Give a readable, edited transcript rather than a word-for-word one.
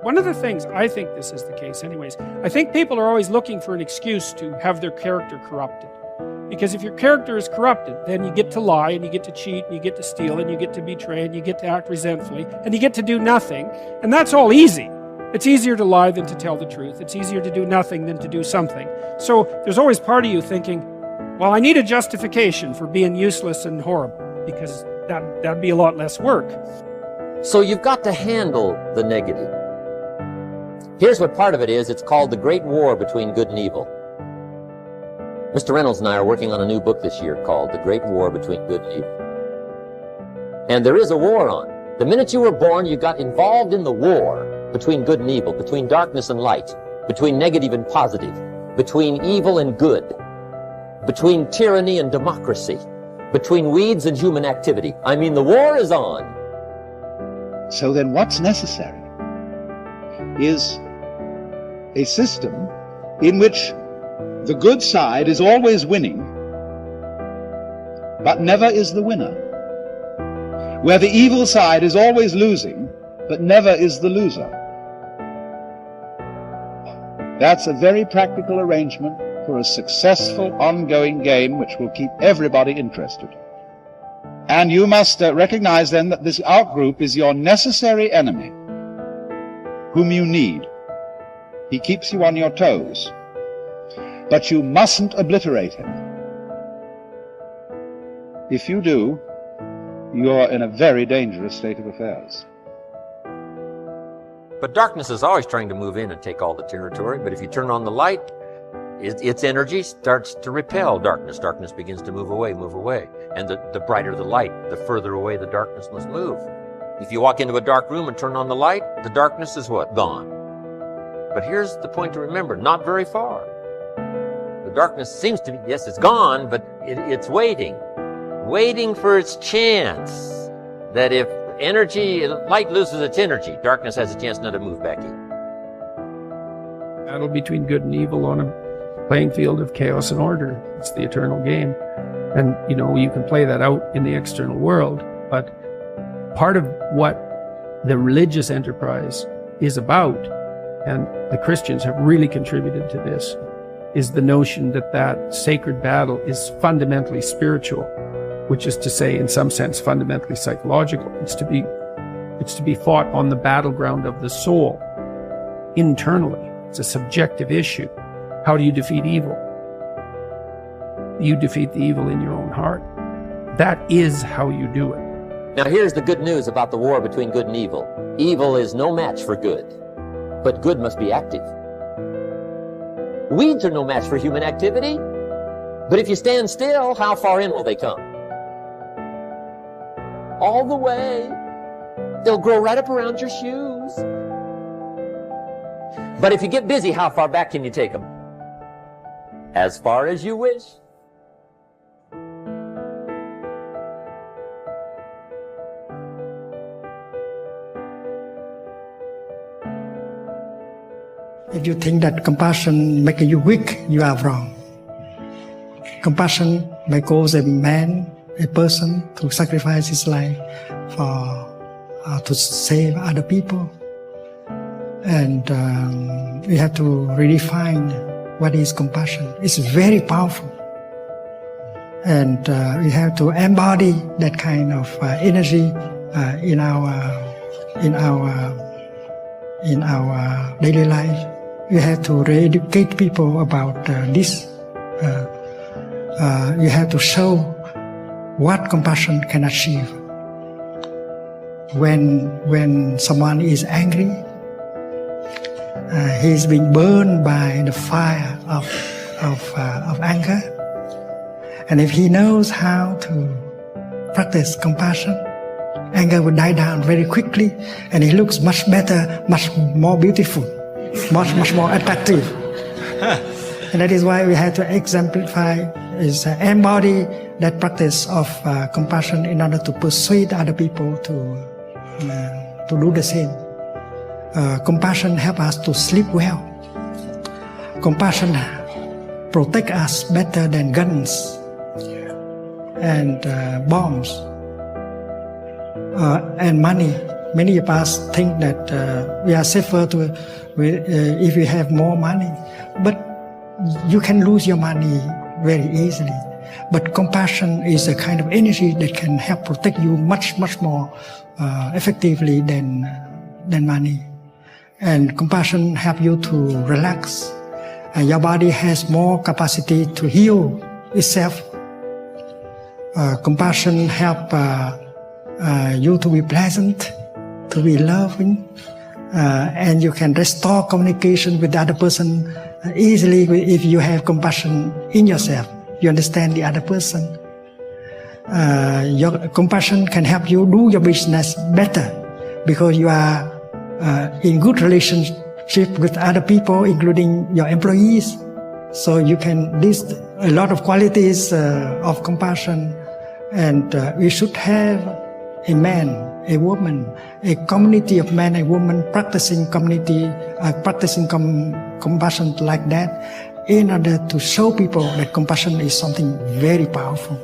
One of the things, I think this is the case anyways, I think people are always looking for an excuse to have their character corrupted. Because if your character is corrupted, then you get to lie, and you get to cheat, and you get to steal, and you get to betray, and you get to act resentfully, and you get to do nothing. And that's all easy. It's easier to lie than to tell the truth. It's easier to do nothing than to do something. So there's always part of you thinking, well, I need a justification for being useless and horrible, because that'd be a lot less work. So you've got to handle the negative. Here's what part of it is. It's called the Great War Between Good and Evil. Mr. Reynolds and I are working on a new book this year called The Great War Between Good and Evil. And there is a war on. The minute you were born, you got involved in the war between good and evil, between darkness and light, between negative and positive, between evil and good, between tyranny and democracy, between weeds and human activity. I mean, the war is on. So then what's necessary is a system in which the good side is always winning, but never is the winner. Where the evil side is always losing, but never is the loser. That's a very practical arrangement for a successful ongoing game which will keep everybody interested. And you must recognize then that this outgroup is your necessary enemy, whom you need. He keeps you on your toes. But you mustn't obliterate him. If you do, you're in a very dangerous state of affairs. But darkness is always trying to move in and take all the territory. But if you turn on the light, its energy starts to repel darkness. Darkness begins to move away. And the brighter the light, the further away the darkness must move. If you walk into a dark room and turn on the light, the darkness is what? Gone. But here's the point to remember, not very far. The darkness seems to be, yes, it's gone, but it's waiting for its chance. That if light loses its energy, darkness has a chance now to move back in. Battle between good and evil on a playing field of chaos and order. It's the eternal game. And, you can play that out in the external world, but part of what the religious enterprise is about, and the Christians have really contributed to this, is the notion that sacred battle is fundamentally spiritual, which is to say, in some sense, fundamentally psychological. It's to be fought on the battleground of the soul, internally. It's a subjective issue. How do you defeat evil? You defeat the evil in your own heart. That is how you do it. Now here's the good news about the war between good and evil. Evil is no match for good, but good must be active. Weeds are no match for human activity, but if you stand still, how far in will they come? All the way. They'll grow right up around your shoes. But if you get busy, how far back can you take them? As far as you wish. If you think that compassion makes you weak, you are wrong. Compassion may cause a person to sacrifice his life to save other people. And we have to redefine what is compassion. It's very powerful. And we have to embody that kind of energy in our daily life. We have to re-educate people about this. You have to show what compassion can achieve. When someone is angry, he's being burned by the fire of anger. And if he knows how to practice compassion, anger will die down very quickly, and he looks much better, much more beautiful, much more attractive. And that is why we have to exemplify, embody that practice of compassion in order to persuade other people to do the same. Compassion helps us to sleep well. Compassion protects us better than guns and bombs and money. Many of us think that we are safer if we have more money, but you can lose your money very easily. But compassion is a kind of energy that can help protect you much more effectively than money. And compassion help you to relax. And your body has more capacity to heal itself. Compassion help you to be pleasant, to be loving, and you can restore communication with the other person easily if you have compassion in yourself. You understand the other person. Your compassion can help you do your business better because you are in good relationship with other people, including your employees. So you can list a lot of qualities of compassion, and we should have a man, a woman, a community of men and women practicing compassion like that, in order to show people that compassion is something very powerful.